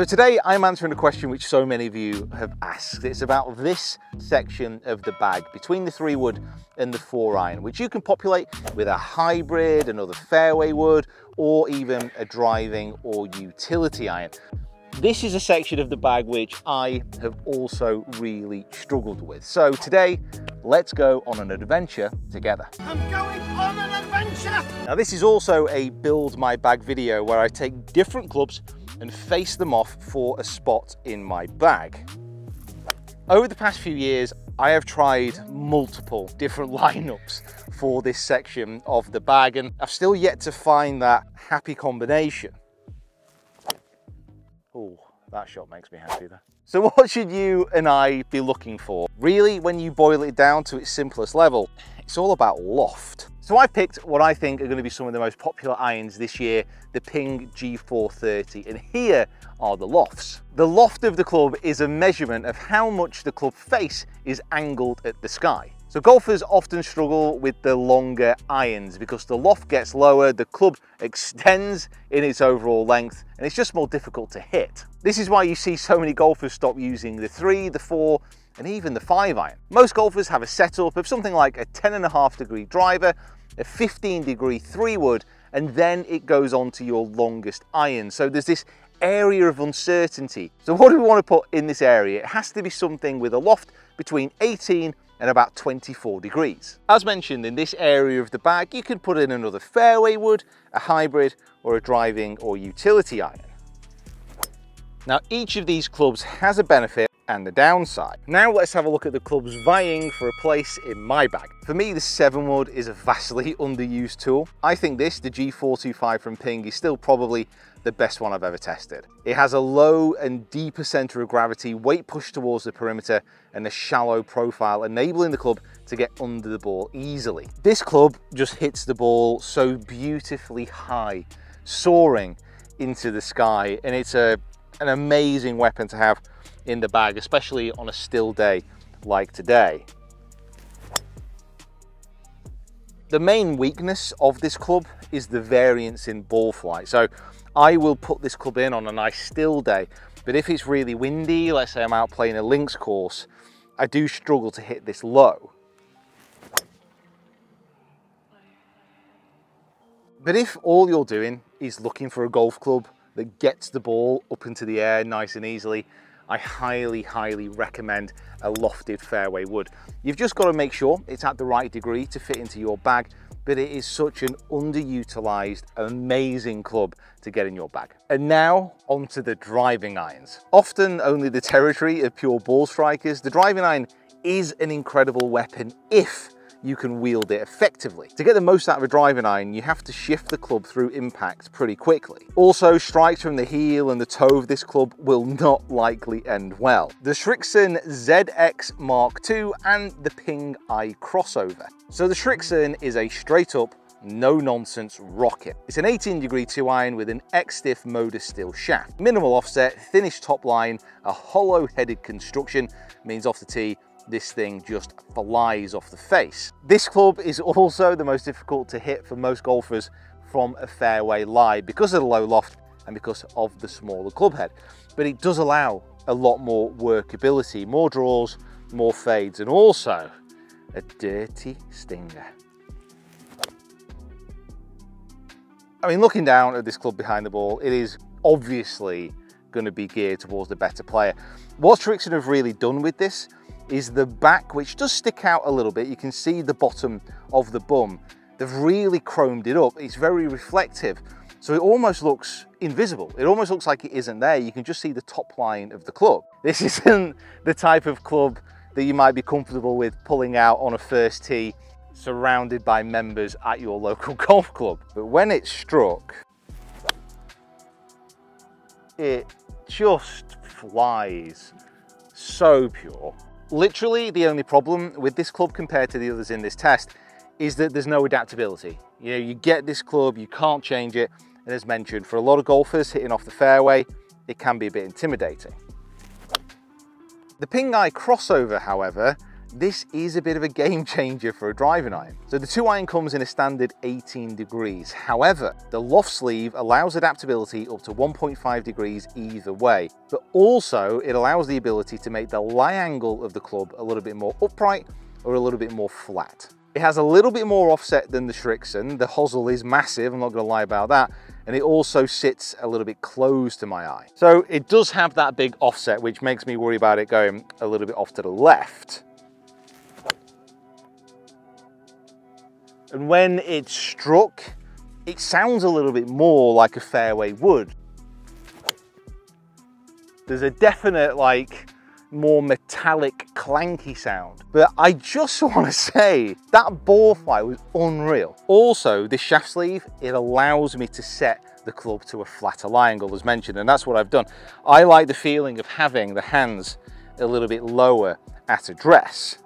So today I'm answering a question which so many of you have asked. It's about this section of the bag between the 3-wood and the 4-iron, which you can populate with a hybrid, another fairway wood, or even a driving or utility iron. This is a section of the bag which I have also really struggled with. So today, let's go on an adventure together. I'm going on an adventure! Now this is also a build my bag video where I take different clubs and face them off for a spot in my bag. Over the past few years, I have tried multiple different lineups for this section of the bag, and I've still yet to find that happy combination. Oh, that shot makes me happy there. So what should you and I be looking for? Really, when you boil it down to its simplest level, it's all about loft. So I picked what I think are going to be some of the most popular irons this year, the Ping G430, and here are the lofts. The loft of the club is a measurement of how much the club face is angled at the sky. So golfers often struggle with the longer irons because the loft gets lower, the club extends in its overall length, and it's just more difficult to hit. This is why you see so many golfers stop using the 3, the 4, and even the 5-iron. Most golfers have a setup of something like a 10.5-degree driver, a 15-degree 3-wood, and then it goes on to your longest iron. So there's this area of uncertainty. So what do we want to put in this area? It has to be something with a loft between 18 and about 24 degrees. As mentioned, in this area of the bag, you can put in another fairway wood, a hybrid, or a driving or utility iron. Now, each of these clubs has a benefit and a downside. Now let's have a look at the clubs vying for a place in my bag. For me, the 7-wood is a vastly underused tool. I think this, the G425 from Ping, is still probably the best one I've ever tested. It has a low and deeper center of gravity, weight pushed towards the perimeter, and a shallow profile, enabling the club to get under the ball easily. This club just hits the ball so beautifully high, soaring into the sky, and it's an amazing weapon to have in the bag, especially on a still day like today. The main weakness of this club is the variance in ball flight. So I will put this club in on a nice still day, but if it's really windy, let's say I'm out playing a links course, I do struggle to hit this low. But if all you're doing is looking for a golf club that gets the ball up into the air nice and easily, I highly, highly recommend a lofted fairway wood. You've just got to make sure it's at the right degree to fit into your bag, but it is such an underutilized, amazing club to get in your bag. And now onto the driving irons. Often only the territory of pure ball strikers, the driving iron is an incredible weapon if you can wield it effectively. To get the most out of a driving iron, you have to shift the club through impact pretty quickly. Also, strikes from the heel and the toe of this club will not likely end well. The Srixon ZX Mark II and the Ping I crossover. So the Srixon is a straight up, no nonsense rocket. It's an 18-degree 2-iron with an X-stiff Modus steel shaft. Minimal offset, thinnish top line, a hollow headed construction means off the tee, this thing just flies off the face. This club is also the most difficult to hit for most golfers from a fairway lie because of the low loft and because of the smaller club head. But it does allow a lot more workability, more draws, more fades, and also a dirty stinger. I mean, looking down at this club behind the ball, it is obviously going to be geared towards the better player. What Srixon have really done with this is the back, which does stick out a little bit. You can see the bottom of the bum. They've really chromed it up. It's very reflective. So it almost looks invisible. It almost looks like it isn't there. You can just see the top line of the club. This isn't the type of club that you might be comfortable with pulling out on a first tee, surrounded by members at your local golf club. But when it's struck, it just flies. So pure. Literally, the only problem with this club compared to the others in this test is that there's no adaptability. You know, you get this club, you can't change it, and as mentioned, for a lot of golfers hitting off the fairway, it can be a bit intimidating. The Ping I crossover, however, this is a bit of a game changer for a driving iron. So the 2-iron comes in a standard 18 degrees. However, the loft sleeve allows adaptability up to 1.5 degrees either way, but also it allows the ability to make the lie angle of the club a little bit more upright or a little bit more flat. It has a little bit more offset than the Srixon. The hosel is massive, I'm not going to lie about that, and it also sits a little bit close to my eye. So it does have that big offset, which makes me worry about it going a little bit off to the left. And when it's struck, it sounds a little bit more like a Fairway would. There's a definite, like, more metallic, clanky sound. But I just want to say, that ball flight was unreal. Also, this shaft sleeve, it allows me to set the club to a flatter lie angle, as mentioned, and that's what I've done. I like the feeling of having the hands a little bit lower at address.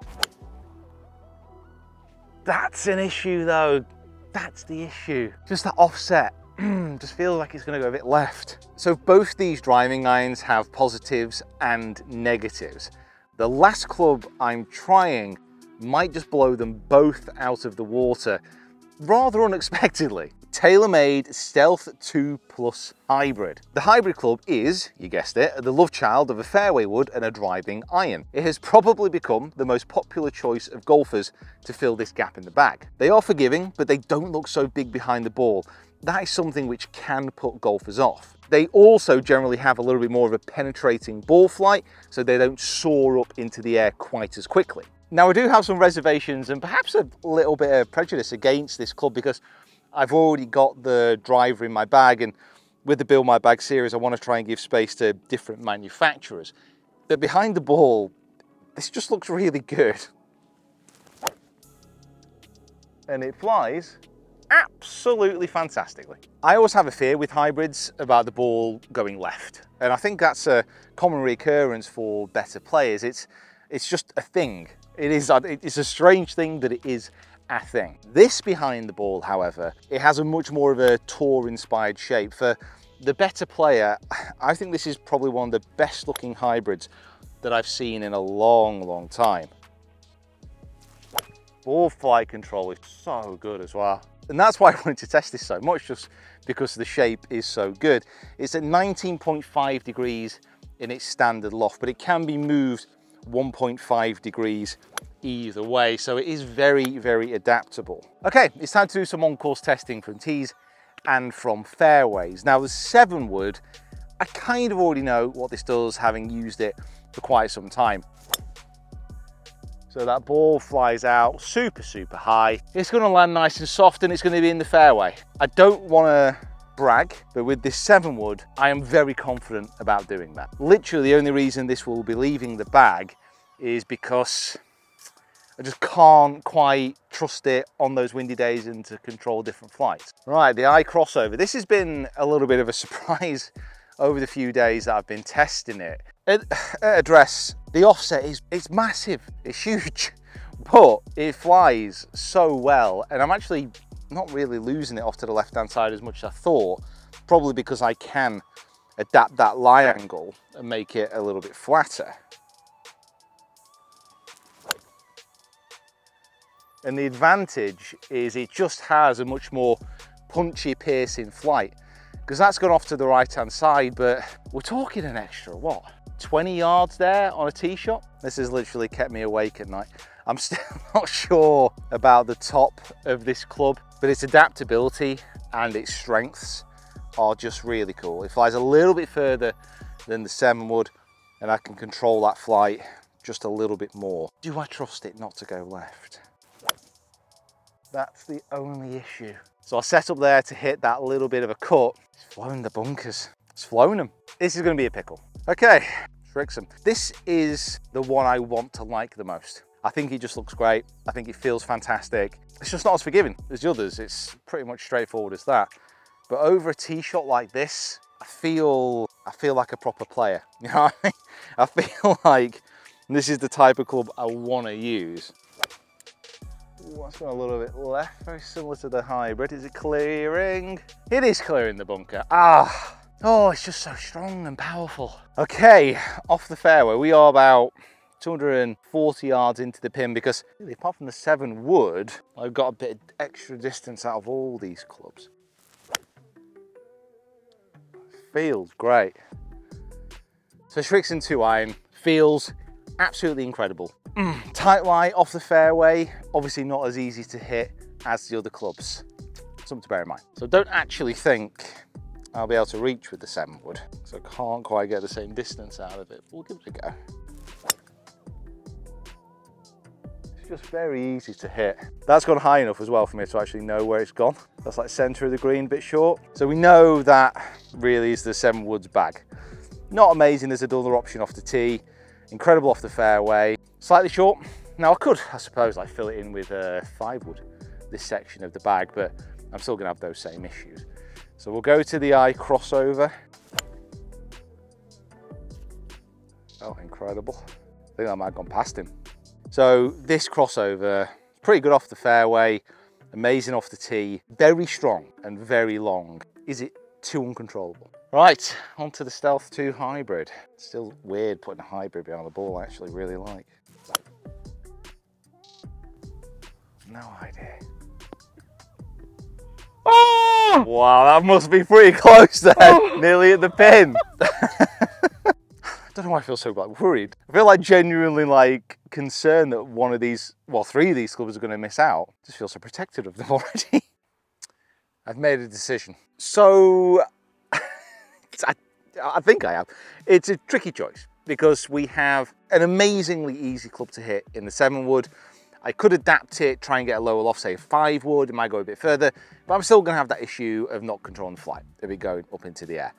That's an issue though. That's the issue. Just that offset. Just feels like it's going to go a bit left. So both these driving irons have positives and negatives. The last club I'm trying might just blow them both out of the water rather unexpectedly. TaylorMade Stealth 2 Plus Hybrid. The hybrid club is, you guessed it, the love child of a fairway wood and a driving iron. It has probably become the most popular choice of golfers to fill this gap in the bag. They are forgiving, but they don't look so big behind the ball. That is something which can put golfers off. They also generally have a little bit more of a penetrating ball flight, so they don't soar up into the air quite as quickly. Now I do have some reservations and perhaps a little bit of prejudice against this club because I've already got the driver in my bag, and with the Build My Bag series I want to try and give space to different manufacturers. But behind the ball, this just looks really good. And it flies absolutely fantastically. I always have a fear with hybrids about the ball going left, and I think that's a common recurrence for better players. It's just a thing. It's a strange thing, but it is a thing. This behind the ball, however, it has a much more of a tour inspired shape. For the better player, I think this is probably one of the best looking hybrids that I've seen in a long time. Ball flight control is so good as well. And that's why I wanted to test this so much, just because the shape is so good. It's at 19.5 degrees in its standard loft, but it can be moved 1.5 degrees either way, so it is very adaptable. Okay, it's time to do some on-course testing from tees and from fairways. Now the 7 wood, I kind of already know what this does, having used it for quite some time. So that ball flies out super high. It's going to land nice and soft, and it's going to be in the fairway. I don't want to brag, but with this 7 wood, I am very confident about doing that. Literally the only reason this will be leaving the bag is because I just can't quite trust it on those windy days and to control different flights. Right, the eye crossover. This has been a little bit of a surprise over the few days that I've been testing it. At address, the offset it's massive, it's huge, but it flies so well, and I'm actually not really losing it off to the left-hand side as much as I thought, probably because I can adapt that lie angle and make it a little bit flatter. And the advantage is it just has a much more punchy, piercing flight, because that's gone off to the right-hand side, but we're talking an extra, what, 20 yards there on a tee shot? This has literally kept me awake at night. I'm still not sure about the top of this club, but its adaptability and its strengths are just really cool. It flies a little bit further than the 7 would, and I can control that flight just a little bit more. Do I trust it not to go left? That's the only issue. So I set up there to hit that little bit of a cut. It's flown the bunkers. It's flown them. This is going to be a pickle. Okay, Srixon. This is the one I want to like the most. I think it just looks great. I think it feels fantastic. It's just not as forgiving as the others. It's pretty much straightforward as that. But over a tee shot like this, I feel like a proper player. You know what I mean? I feel like this is the type of club I want to use. Ooh, that's gone a little bit left, very similar to the hybrid. Is it clearing? It is clearing the bunker. Ah, oh, it's just so strong and powerful. Okay, off the fairway, we are about 240 yards into the pin, because really, apart from the 7 wood, I've got a bit of extra distance out of all these clubs. Feels great. So Srixon 2 iron feels absolutely incredible. Tight lie off the fairway, obviously not as easy to hit as the other clubs. Something to bear in mind. So don't actually think I'll be able to reach with the 7 wood, so I can't quite get the same distance out of it, but we'll give it a go. It's just very easy to hit. That's gone high enough as well for me to actually know where it's gone. That's like centre of the green, a bit short. So we know that really is the 7 woods bag. Not amazing as another option off the tee. Incredible off the fairway. Slightly short. Now I could, I suppose, like fill it in with a 5 wood, this section of the bag, but I'm still gonna have those same issues. So we'll go to the eye crossover. Oh, incredible. I think that might have gone past him. So this crossover, pretty good off the fairway, amazing off the tee, very strong and very long. Is it too uncontrollable? Right, onto the Stealth 2 hybrid. Still weird putting a hybrid behind the ball, I actually really like. No idea. Oh! Wow, that must be pretty close there, nearly at the pin. I don't know why I feel so like worried. I feel like genuinely like concerned that one of these, well, 3 of these clubs are going to miss out. I just feel so protected of them already. I've made a decision. So I think I have. It's a tricky choice because we have an amazingly easy club to hit in the 7 wood. I could adapt it, try and get a lower loft, say 5 wood, it might go a bit further, but I'm still going to have that issue of not controlling the flight, of it going up into the air.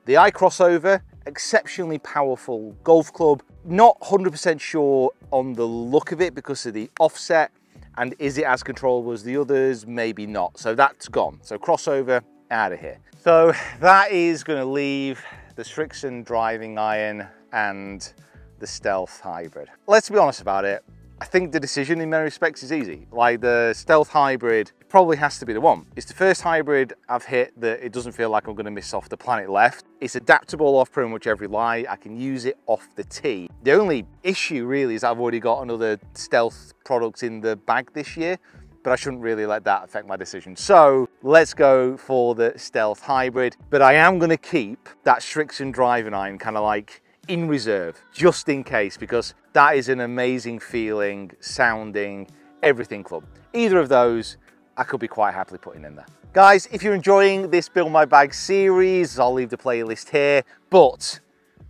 The eye crossover, exceptionally powerful golf club. Not 100% sure on the look of it because of the offset, and is it as controllable as the others? Maybe not. So that's gone. So crossover, out of here. So that is going to leave the Srixon driving iron and the Stealth hybrid. Let's be honest about it. I think the decision in many respects is easy. Like the Stealth hybrid probably has to be the one. It's the first hybrid I've hit that it doesn't feel like I'm going to miss off the planet left. It's adaptable off pretty much every lie. I can use it off the tee. The only issue really is I've already got another Stealth product in the bag this year, but I shouldn't really let that affect my decision. So let's go for the Stealth hybrid, but I am going to keep that Srixon driving iron kind of like in reserve, just in case, because that is an amazing feeling, sounding, everything club. Either of those, I could be quite happily putting in there. Guys, if you're enjoying this Build My Bag series, I'll leave the playlist here, but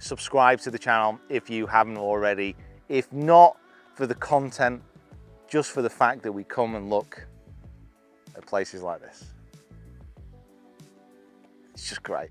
subscribe to the channel if you haven't already. If not for the content, just for the fact that we come and look at places like this. It's just great.